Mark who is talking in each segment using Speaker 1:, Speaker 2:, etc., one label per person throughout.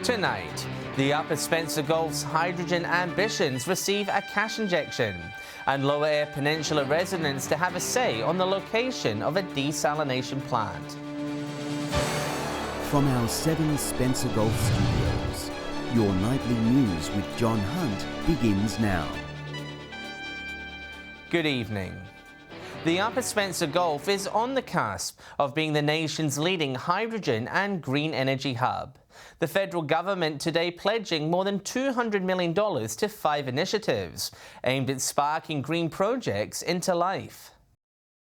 Speaker 1: Tonight, the Upper Spencer Gulf's hydrogen ambitions receive a cash injection, and Lower Eyre Peninsula residents to have a say on the location of a desalination plant.
Speaker 2: From our 7 Spencer Gulf studios, your nightly news with John Hunt begins now.
Speaker 1: Good evening. The Upper Spencer Gulf is on the cusp of being the nation's leading hydrogen and green energy hub. The federal government today pledging more than $200 million to 5 initiatives aimed at sparking green projects into life.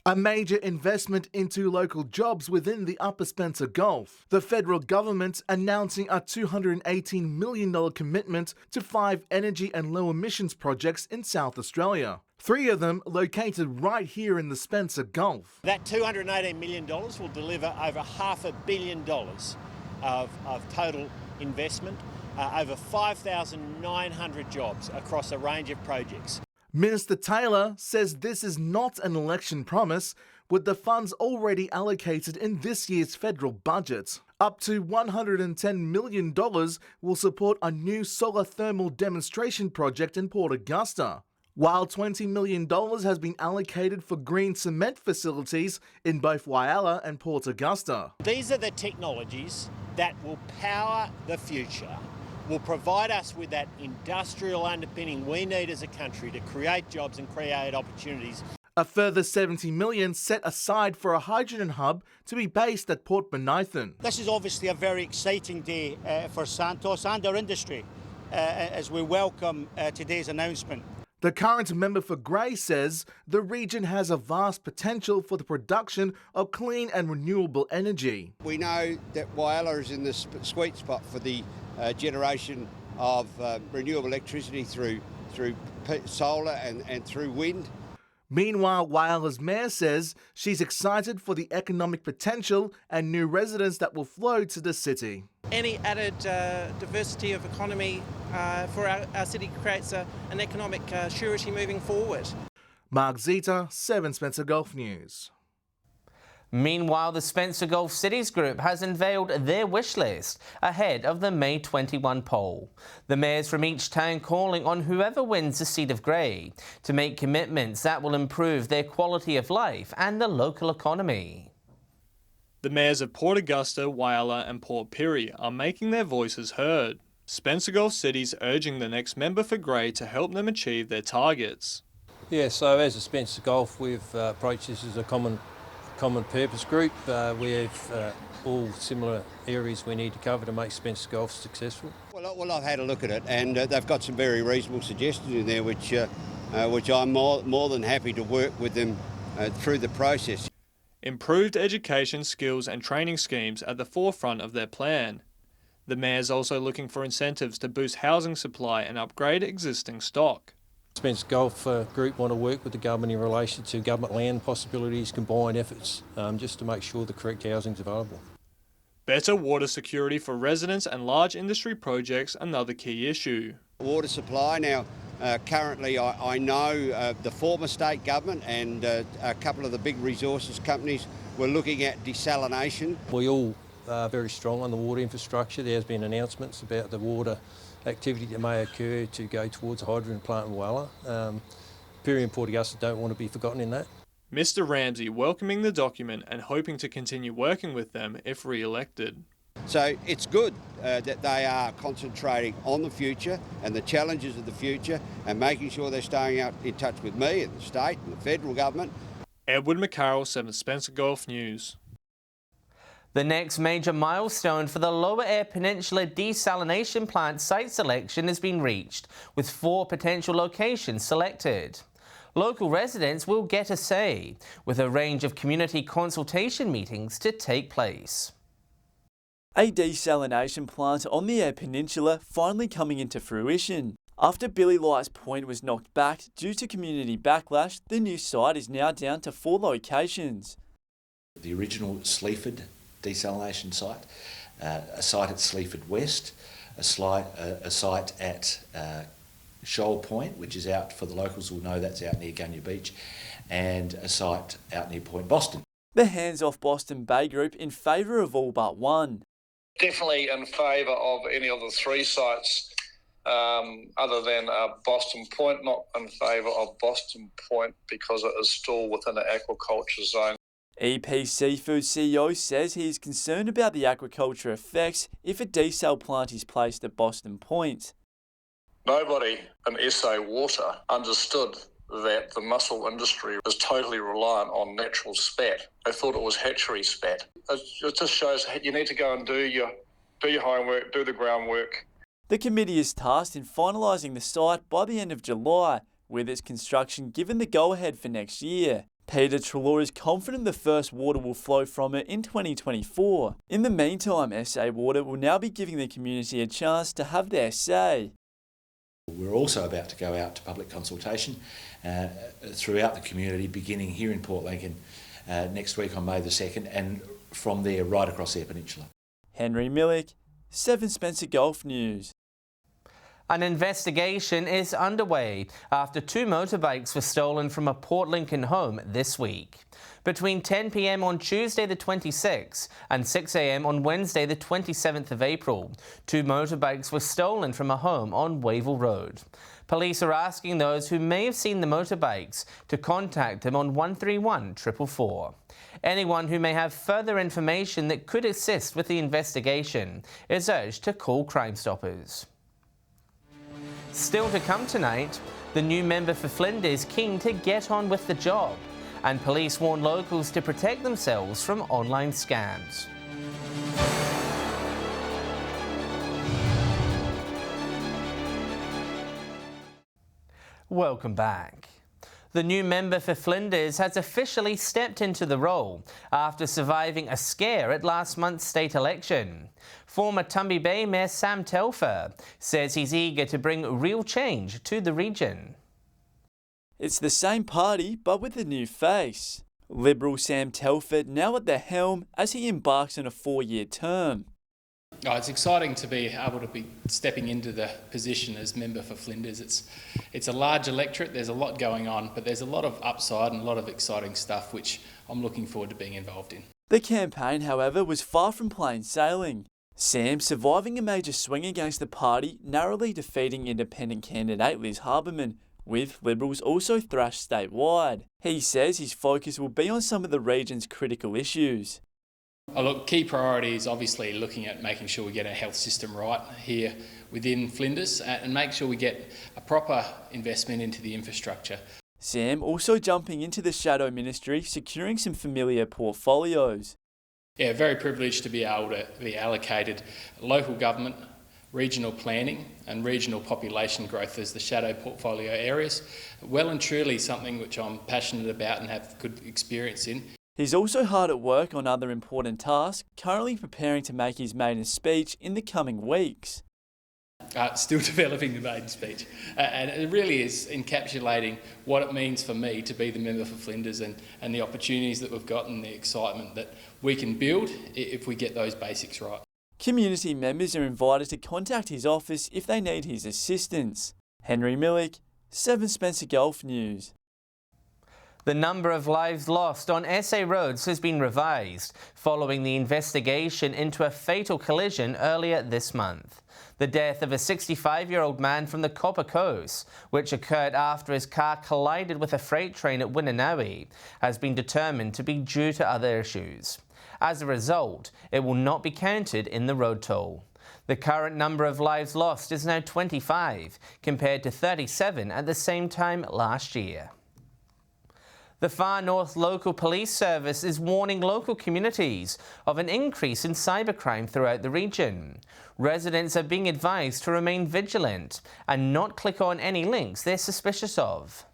Speaker 3: A major investment into local jobs within the Upper Spencer Gulf. The federal government announcing a $218 million commitment to 5 energy and low emissions projects in South Australia. 3 of them located right here in the Spencer Gulf.
Speaker 4: That $218 million will deliver over $500 million of total investment, over 5,900 jobs across a range of projects.
Speaker 3: Minister Taylor says this is not an election promise, with the funds already allocated in this year's federal budget. Up to $110 million will support a new solar thermal demonstration project in Port Augusta, while $20 million has been allocated for green cement facilities in both Whyalla and Port Augusta.
Speaker 4: These are the technologies that will power the future, will provide us with that industrial underpinning we need as a country to create jobs and create opportunities.
Speaker 3: A further $70 million set aside for a hydrogen hub to be based at Port Bonython.
Speaker 5: This is obviously a very exciting day for Santos and our industry as we welcome today's announcement.
Speaker 3: The current member for Grey says the region has a vast potential for the production of clean and renewable energy.
Speaker 6: We know that Whyalla is in the sweet spot for the generation of renewable electricity through solar and through wind.
Speaker 3: Meanwhile, Whyalla's mayor says she's excited for the economic potential and new residents that will flow to the city.
Speaker 7: Any added diversity of economy for our city creates an economic surety moving forward.
Speaker 3: Mark Zeta, 7 Spencer Gulf News.
Speaker 1: Meanwhile, the Spencer Gulf Cities Group has unveiled their wish list ahead of the May 21 poll. The mayors from each town calling on whoever wins the seat of Grey to make commitments that will improve their quality of life and the local economy.
Speaker 8: The mayors of Port Augusta, Whyalla and Port Pirie are making their voices heard. Spencer Gulf Cities urging the next member for Grey to help them achieve their targets.
Speaker 9: Yeah, so as a Spencer Gulf, we've approached this as a common purpose group. We have all similar areas we need to cover to make Spencer Gulf successful.
Speaker 6: Well, I've had a look at it, and they've got some very reasonable suggestions in there, which I'm more than happy to work with them through the process.
Speaker 8: Improved education, skills and training schemes at the forefront of their plan. The mayor's also looking for incentives to boost housing supply and upgrade existing stock.
Speaker 9: Spencer Gulf Group want to work with the government in relation to government land possibilities, combined efforts, just to make sure the correct housing is available.
Speaker 8: Better water security for residents and large industry projects, another key issue.
Speaker 6: Water supply now, currently I know the former state government and a couple of the big resources companies were looking at desalination.
Speaker 9: We all are very strong on the water infrastructure. There has been announcements about the water activity that may occur to go towards a hydrogen plant in Whyalla. Pirie and Port Augusta don't want to be forgotten in that.
Speaker 8: Mr Ramsey welcoming the document and hoping to continue working with them if re-elected.
Speaker 6: So it's good that they are concentrating on the future and the challenges of the future and making sure they're staying out in touch with me and the state and the federal government.
Speaker 8: Edward McCarroll, 7 Spencer Gulf News.
Speaker 1: The next major milestone for the Lower Eyre Peninsula desalination plant site selection has been reached, with 4 potential locations selected. Local residents will get a say, with a range of community consultation meetings to take place.
Speaker 10: A desalination plant on the Eyre Peninsula finally coming into fruition. After Billy Light's Point was knocked back due to community backlash, the new site is now down to 4 locations.
Speaker 11: The original Sleaford desalination site, a site at Sleaford West, a site at Shoal Point, which is out, for the locals will know that's out near Gunya Beach, and a site out near Point Boston.
Speaker 10: The Hands Off Boston Bay Group in favour of all but one.
Speaker 12: Definitely in favour of any of the three sites other than Boston Point, not in favour of Boston Point because it is still within the aquaculture zone.
Speaker 10: EP Seafood CEO says he is concerned about the aquaculture effects if a desal plant is placed at Boston Point.
Speaker 12: Nobody in SA Water understood that the mussel industry is totally reliant on natural spat. They thought it was hatchery spat. It just shows you need to go and do your homework, do the groundwork.
Speaker 10: The committee is tasked in finalising the site by the end of July, with its construction given the go-ahead for next year. Peter Treloar is confident the first water will flow from it in 2024. In the meantime, SA Water will now be giving the community a chance to have their say.
Speaker 11: We're also about to go out to public consultation throughout the community, beginning here in Port Lincoln next week on May the 2nd, and from there right across the peninsula.
Speaker 10: Henry Millick, 7 Spencer Golf News.
Speaker 1: An investigation is underway after 2 motorbikes were stolen from a Port Lincoln home this week. Between 10 p.m. on Tuesday the 26th and 6 a.m. on Wednesday the 27th of April, 2 motorbikes were stolen from a home on Whyalla Road. Police are asking those who may have seen the motorbikes to contact them on 131 444. Anyone who may have further information that could assist with the investigation is urged to call Crime Stoppers. Still to come tonight, the new member for Flinders keen to get on with the job, and police warn locals to protect themselves from online scams. Welcome back. The new member for Flinders has officially stepped into the role after surviving a scare at last month's state election. Former Tumby Bay Mayor Sam Telfer says he's eager to bring real change to the region.
Speaker 10: It's the same party, but with a new face. Liberal Sam Telfer now at the helm as he embarks on a 4-year term.
Speaker 13: Oh, it's exciting to be able to be stepping into the position as member for Flinders. It's a large electorate, there's a lot going on, but there's a lot of upside and a lot of exciting stuff which I'm looking forward to being involved in.
Speaker 10: The campaign, however, was far from plain sailing. Sam surviving a major swing against the party, narrowly defeating independent candidate Liz Harberman, with Liberals also thrashed statewide. He says his focus will be on some of the region's critical issues.
Speaker 13: Oh, look, key priority is obviously looking at making sure we get our health system right here within Flinders and make sure we get a proper investment into the infrastructure.
Speaker 10: Sam also jumping into the shadow ministry, securing some familiar portfolios.
Speaker 13: Yeah, very privileged to be able to be allocated local government, regional planning and regional population growth as the shadow portfolio areas. Well and truly something which I'm passionate about and have good experience in.
Speaker 10: He's also hard at work on other important tasks, currently preparing to make his maiden speech in the coming weeks.
Speaker 13: Still developing the maiden speech. And it really is encapsulating what it means for me to be the member for Flinders and the opportunities that we've got and the excitement that we can build if we get those basics right.
Speaker 10: Community members are invited to contact his office if they need his assistance. Henry Millick, 7 Spencer Golf News.
Speaker 1: The number of lives lost on SA roads has been revised following the investigation into a fatal collision earlier this month. The death of a 65-year-old man from the Copper Coast, which occurred after his car collided with a freight train at Whyalla, has been determined to be due to other issues. As a result, it will not be counted in the road toll. The current number of lives lost is now 25, compared to 37 at the same time last year. The Far North Local Police Service is warning local communities of an increase in cybercrime throughout the region. Residents are being advised to remain vigilant and not click on any links they're suspicious of.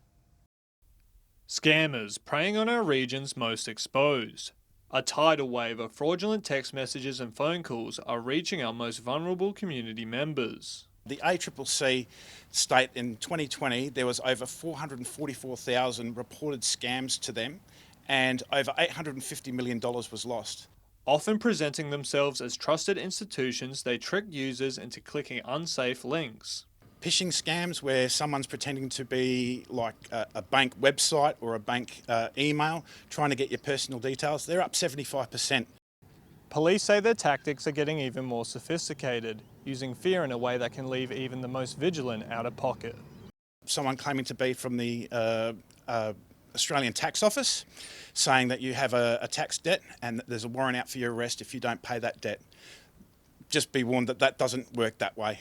Speaker 8: Scammers preying on our region's most exposed. A tidal wave of fraudulent text messages and phone calls are reaching our most vulnerable community members.
Speaker 14: The ACCC state in 2020 there was over 444,000 reported scams to them and over $850 million was lost.
Speaker 8: Often presenting themselves as trusted institutions, they trick users into clicking unsafe links.
Speaker 14: Phishing scams where someone's pretending to be like a bank website or a bank email, trying to get your personal details, they're up 75%.
Speaker 8: Police say their tactics are getting even more sophisticated, using fear in a way that can leave even the most vigilant out of pocket.
Speaker 14: Someone claiming to be from the Australian Tax Office, saying that you have a tax debt and that there's a warrant out for your arrest if you don't pay that debt. Just be warned that that doesn't work that way.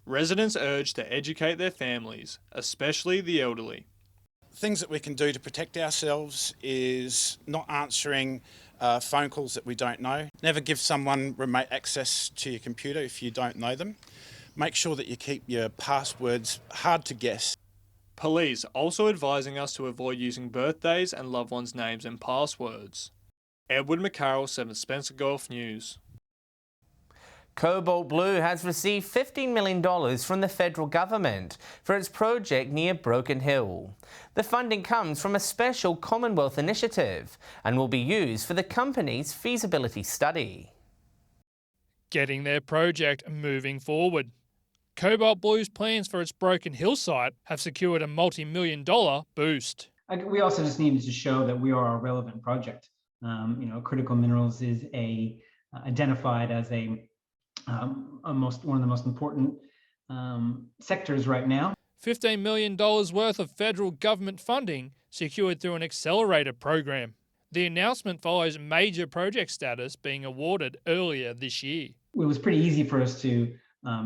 Speaker 8: Residents urge to educate their families, especially the elderly.
Speaker 14: Things that we can do to protect ourselves is not answering phone calls that we don't know. Never give someone remote access to your computer if you don't know them. Make sure that you keep your passwords hard to guess.
Speaker 8: Police also advising us to avoid using birthdays and loved ones' names and passwords. Edward McCarroll, 7 Spencer Gulf News.
Speaker 1: Cobalt Blue has received $15 million from the federal government for its project near Broken Hill. The funding comes from a special Commonwealth initiative and will be used for the company's feasibility study.
Speaker 15: Getting their project moving forward. Cobalt Blue's plans for its Broken Hill site have secured a multi-million-dollar boost.
Speaker 16: We also just needed to show that we are a relevant project. Critical minerals is identified as one of the most important sectors right now.
Speaker 15: $15 million worth of federal government funding secured through an accelerator program. The announcement follows major project status being awarded earlier this year.
Speaker 16: It was pretty easy for us to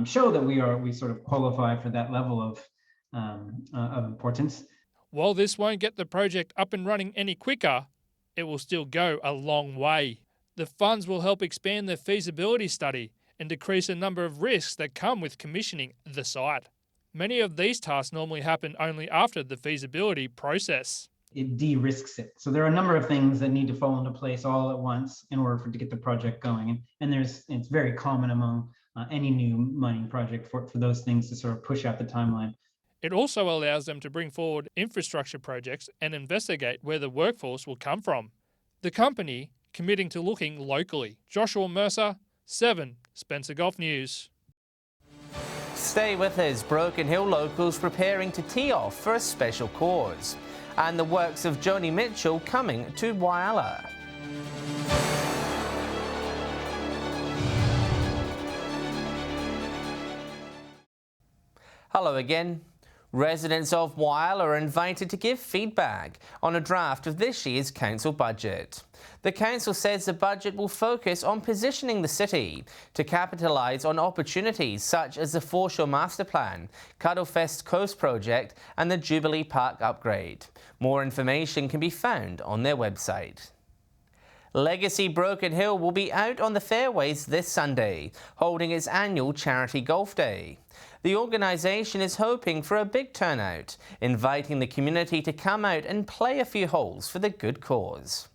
Speaker 16: show that we sort of qualify for that level of importance.
Speaker 15: While this won't get the project up and running any quicker, it will still go a long way. The funds will help expand the feasibility study and decrease the number of risks that come with commissioning the site. Many of these tasks normally happen only after the feasibility process.
Speaker 16: It de-risks it. So there are a number of things that need to fall into place all at once in order to get the project going. And it's very common among any new mining project for those things to sort of push out the timeline.
Speaker 15: It also allows them to bring forward infrastructure projects and investigate where the workforce will come from. The company committing to looking locally. Joshua Mercer, 7 Spencer Gulf News.
Speaker 1: Stay with us. Broken Hill locals preparing to tee off for a special cause. And the works of Joni Mitchell coming to Whyalla. Hello again. Residents of Whyalla are invited to give feedback on a draft of this year's council budget. The council says the budget will focus on positioning the city to capitalise on opportunities such as the Foreshore Master Plan, Cuddlefest Coast Project and the Jubilee Park upgrade. More information can be found on their website. Legacy Broken Hill will be out on the fairways this Sunday, holding its annual charity golf day. The organisation is hoping for a big turnout, inviting the community to come out and play a few holes for the good cause.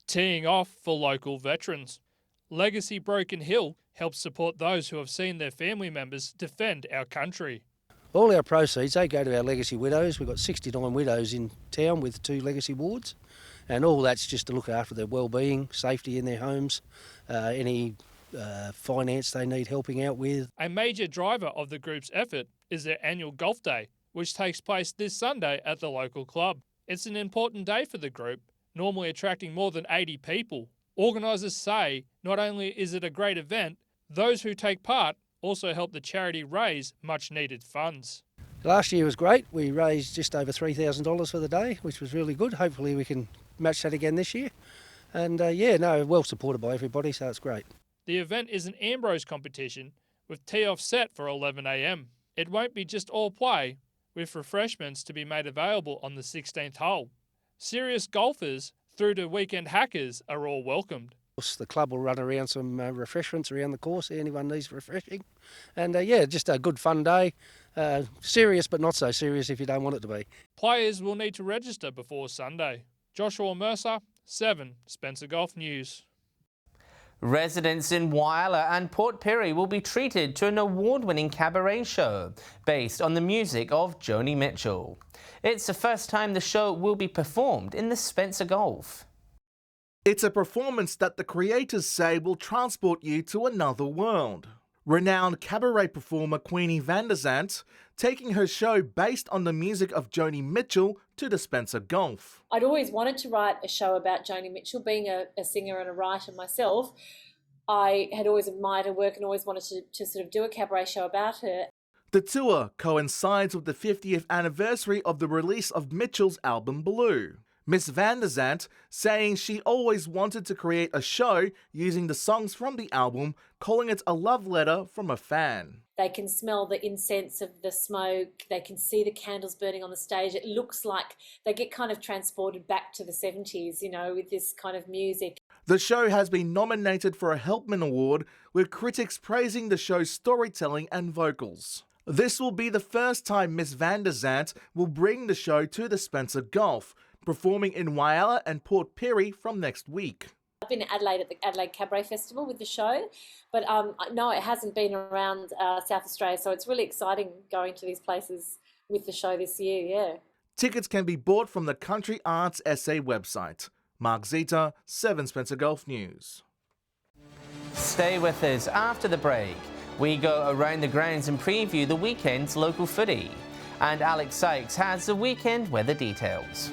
Speaker 15: Teeing off for local veterans. Legacy Broken Hill helps support those who have seen their family members defend our country.
Speaker 17: All our proceeds, they go to our legacy widows. We've got 69 widows in town with 2 legacy wards. And all that's just to look after their well-being, safety in their homes, any finance they need helping out with.
Speaker 15: A major driver of the group's effort is their annual golf day, which takes place this Sunday at the local club. It's an important day for the group, normally attracting more than 80 people. Organisers say not only is it a great event, those who take part also help the charity raise much-needed funds.
Speaker 17: Last year was great. We raised just over $3,000 for the day, which was really good. Hopefully we can match that again this year. And well supported by everybody, so it's great.
Speaker 15: The event is an Ambrose competition with tee-off set for 11 a.m. It won't be just all play, with refreshments to be made available on the 16th hole. Serious golfers through to weekend hackers are all welcomed.
Speaker 17: The club will run around some refreshments around the course. Anyone needs refreshing. And just a good fun day. Serious but not so serious if you don't want it to be.
Speaker 15: Players will need to register before Sunday. Joshua Mercer, 7 Spencer Gulf News.
Speaker 1: Residents in Whyalla and Port Pirie will be treated to an award-winning cabaret show based on the music of Joni Mitchell. It's the first time the show will be performed in the Spencer Gulf.
Speaker 3: It's a performance that the creators say will transport you to another world. Renowned cabaret performer Queenie van der Zandt taking her show based on the music of Joni Mitchell to the Spencer Gulf.
Speaker 18: I'd always wanted to write a show about Joni Mitchell. Being a singer and a writer myself, I had always admired her work and always wanted to sort of do a cabaret show about her.
Speaker 3: The tour coincides with the 50th anniversary of the release of Mitchell's album Blue. Miss Van der Zandt saying she always wanted to create a show using the songs from the album, calling it a love letter from a fan.
Speaker 18: They can smell the incense of the smoke, they can see the candles burning on the stage. It looks like they get kind of transported back to the 70s, you know, with this kind of music.
Speaker 3: The show has been nominated for a Helpman Award, with critics praising the show's storytelling and vocals. This will be the first time Miss Van der Zandt will bring the show to the Spencer Gulf, performing in Whyalla and Port Pirie from next week.
Speaker 18: I've been in Adelaide at the Adelaide Cabaret Festival with the show, but no, it hasn't been around South Australia, so it's really exciting going to these places with the show this year, yeah.
Speaker 3: Tickets can be bought from the Country Arts SA website. Mark Zita, 7 Spencer Gulf News.
Speaker 1: Stay with us after the break. We go around the grounds and preview the weekend's local footy. And Alex Sykes has the weekend weather details.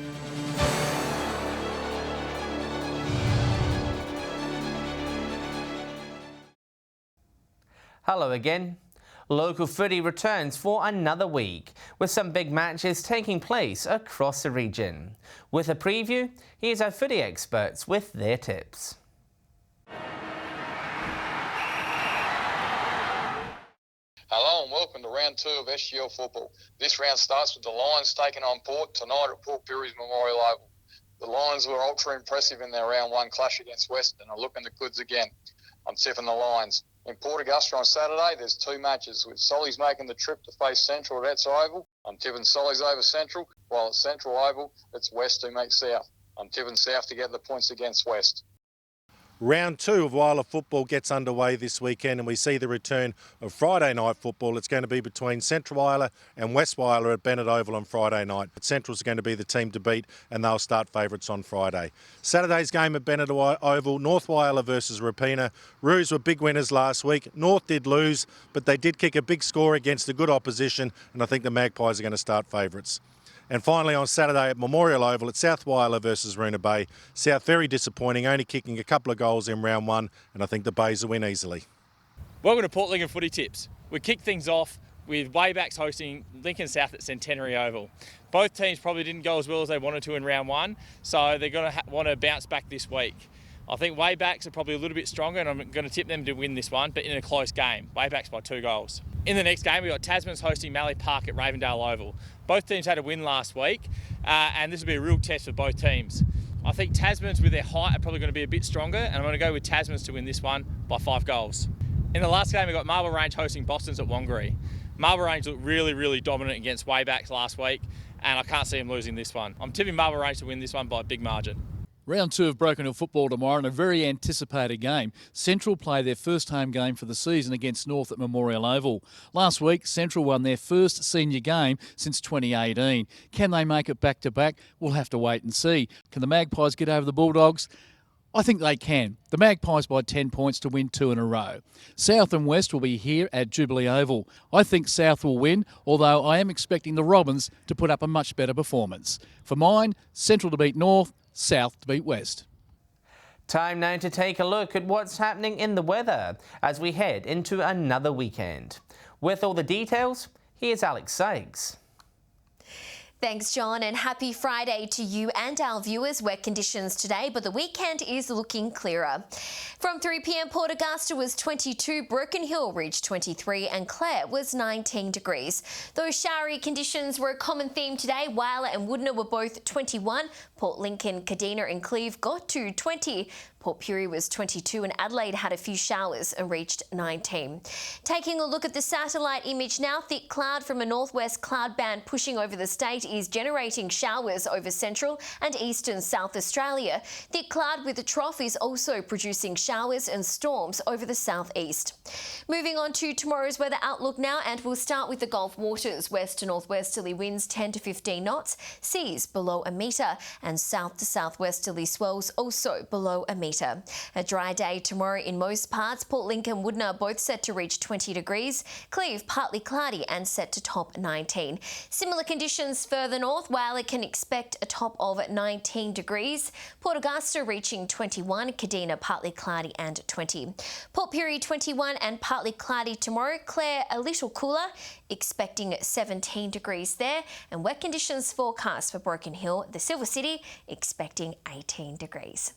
Speaker 1: Hello again. Local footy returns for another week, with some big matches taking place across the region. With a preview, here's our footy experts with their tips.
Speaker 19: Hello and welcome to round 2 of SGL football. This round starts with the Lions taking on Port tonight at Port Pirie's Memorial Oval. The Lions were ultra impressive in their round 1 clash against Western and are looking the goods again. I'm tipping the Lions. In Port Augusta on Saturday, there's 2 matches, with Solly's making the trip to face Central at Etts Oval. I'm tipping Solly's over Central, while at Central Oval, it's West who makes South. I'm tipping South to get the points against West.
Speaker 20: Round 2 of Whyalla football gets underway this weekend, and we see the return of Friday night football. It's going to be between Central Whyalla and West Whyalla at Bennett Oval on Friday night. Central's going to be the team to beat, and they'll start favourites on Friday. Saturday's game at Bennett Oval, North Whyalla versus Rapina. Roos were big winners last week. North did lose, but they did kick a big score against a good opposition, and I think the Magpies are going to start favourites. And finally on Saturday at Memorial Oval, it's South Whyalla versus Roona Bay. South very disappointing, only kicking a couple of goals in round 1, and I think the Bays will win easily.
Speaker 21: Welcome to Port Lincoln Footy Tips. We kick things off with WAYBACK hosting Lincoln South at Centenary Oval. Both teams probably didn't go as well as they wanted to in round 1, so they're going to want to bounce back this week. I think WAYBACK are probably a little bit stronger, and I'm going to tip them to win this one, but in a close game. WAYBACK by 2 goals. In the next game, we've got Tasman's hosting Mallee Park at Ravendale Oval. Both teams had a win last week, and this will be a real test for both teams. I think Tasman's, with their height, are probably going to be a bit stronger, and I'm going to go with Tasman's to win this one by 5 goals. In the last game, we've got Marble Range hosting Boston's at Wongaree. Marble Range looked really, really dominant against WAYBACK last week, and I can't see them losing this one. I'm tipping Marble Range to win this one by a big margin.
Speaker 22: Round 2 of Broken Hill football tomorrow in a very anticipated game. Central play their first home game for the season against North at Memorial Oval. Last week, Central won their first senior game since 2018. Can they make it back-to-back? We'll have to wait and see. Can the Magpies get over the Bulldogs? I think they can. The Magpies by 10 points to win 2 in a row. South and West will be here at Jubilee Oval. I think South will win, although I am expecting the Robins to put up a much better performance. For mine, Central to beat North, South to beat West.
Speaker 1: Time now to take a look at what's happening in the weather as we head into another weekend. With all the details, here's Alex Sykes.
Speaker 23: Thanks, John, and happy Friday to you and our viewers. Wet conditions today, but the weekend is looking clearer. From 3 p.m, Port Augusta was 22, Broken Hill reached 23, and Clare was 19 degrees. Those showery conditions were a common theme today. Whyalla and Woodner were both 21. Port Lincoln, Kadina and Cleve got to 20. Port Pirie was 22 and Adelaide had a few showers and reached 19. Taking a look at the satellite image now, thick cloud from a northwest cloud band pushing over the state is generating showers over central and eastern South Australia. Thick cloud with a trough is also producing showers and storms over the southeast. Moving on to tomorrow's weather outlook now, and we'll start with the Gulf waters. West to northwesterly winds 10 to 15 knots, seas below a metre, and south to southwesterly swells also below a metre. metre. A dry day tomorrow in most parts. Port Lincoln, Woodna both set to reach 20 degrees. Cleve partly cloudy and set to top 19. Similar conditions further north. Whyalla can expect a top of 19 degrees. Port Augusta reaching 21. Kadina partly cloudy and 20. Port Pirie 21 and partly cloudy tomorrow. Clare a little cooler, expecting 17 degrees there. And wet conditions forecast for Broken Hill, the Silver City, expecting 18 degrees.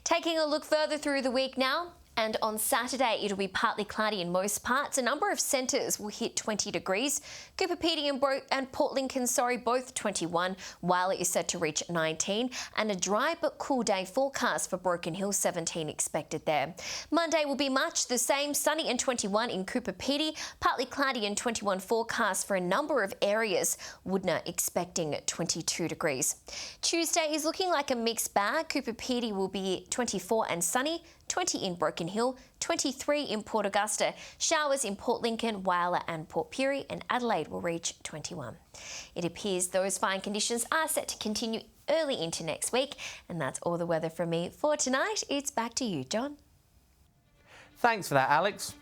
Speaker 23: Taking a look further through the week now. And on Saturday, it'll be partly cloudy in most parts. A number of centres will hit 20 degrees. Cooper Pedy and Port Lincoln, both 21. Whyalla is set to reach 19. And a dry but cool day forecast for Broken Hill, 17 expected there. Monday will be much the same, sunny and 21 in Cooper Pedy. Partly cloudy and 21 forecast for a number of areas. Woodna expecting 22 degrees. Tuesday is looking like a mixed bag. Cooper Pedy will be 24 and sunny. 20 in Broken Hill, 23 in Port Augusta. Showers in Port Lincoln, Whyalla and Port Pirie, and Adelaide will reach 21. It appears those fine conditions are set to continue early into next week, and that's all the weather from me for tonight. It's back to you, John.
Speaker 1: Thanks for that, Alex.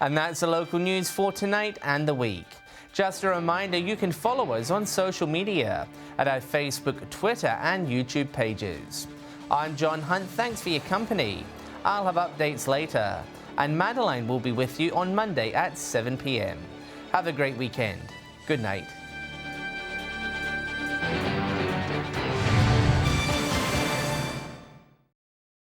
Speaker 1: And that's the local news for tonight and the week. Just a reminder, you can follow us on social media at our Facebook, Twitter and YouTube pages. I'm John Hunt, thanks for your company. I'll have updates later, and Madeline will be with you on Monday at 7 p.m. Have a great weekend. Good night.